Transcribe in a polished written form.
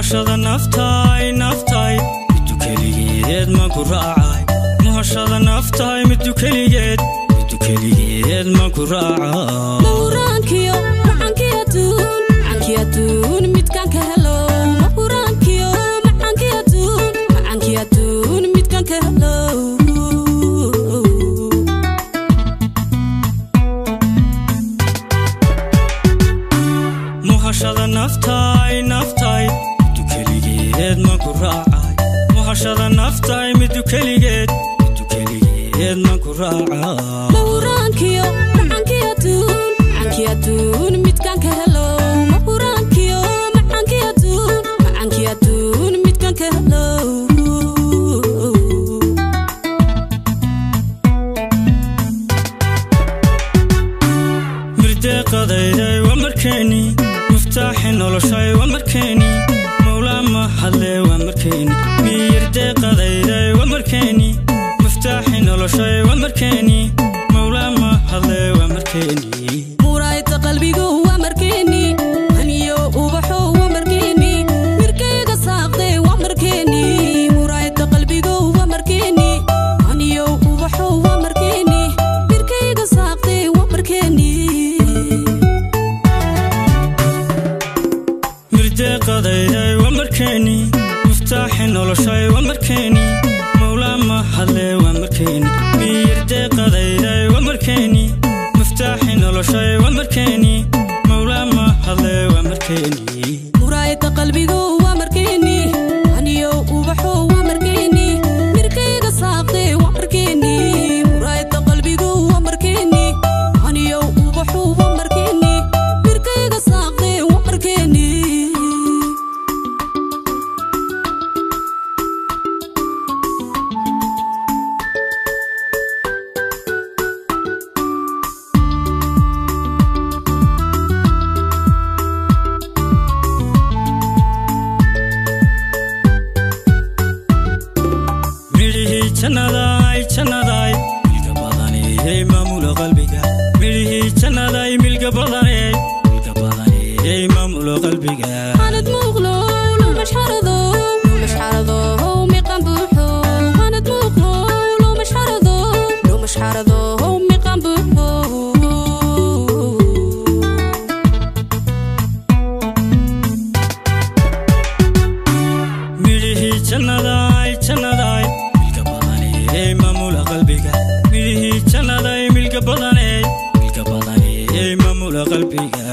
muhashada naftaay midu keligeed ma ku raacay muhashada naftaay midu keligeed ma ku raacay mawraankiyo macaankiyaduun midkaan ka helo mawraankiyo macaankiyaduun midkaan ka helo muhashada naftaay midu keligeed ma ku raacay muhashada naftaay midu keligeed ma ku raacay mawraankiyo macaankiyaduun midkaan ka helo mawraankiyo macaankiyaduun midkaan ka helo mirdeeqadayday waa markeeni muftaaxi noloshay waa markeeni mawlaa mahadle waa markeeni mirdeeqadayday waa markeeni muftaaxi noloshay waa markeeni mawlaa mahadle waa markeeni muraayta qalbigu waa markeeni haniyo ubaxo waa markeeni mirkayga saaqday waa markeeni muraayta qalbigu waa markeeni haniyo ubaxo waa markeeni mirkayga saaqday waa markeeni mirdeeqadayday waa markeeni muftaaxi noloshay waa markeeni mawlaa mahadle waa markeeni mirdeeqadayday waa markeeni muftaaxi noloshay waa markeeni mawlaa mahadle waa markeeni muraayta qalbigu waa markeeni haniyo ubaxo waa markeeni mirkayga saaqday waa markeeni muraayta qalbigu waa markeeni haniyo ubaxo waa markeeni mirkayga saaqday waa markeeni jannadaay milka badanee maamula qalbiga midhihii jannadaay milka badanee maamula qalbiga hanad muuqlo loo mashxarado miqan buuxo hanad muuqlo loo mashxarado miqan buuxo midhihii jannadaay maamula qalbiga midhihii jannadaay milka badanee maamula qalbiga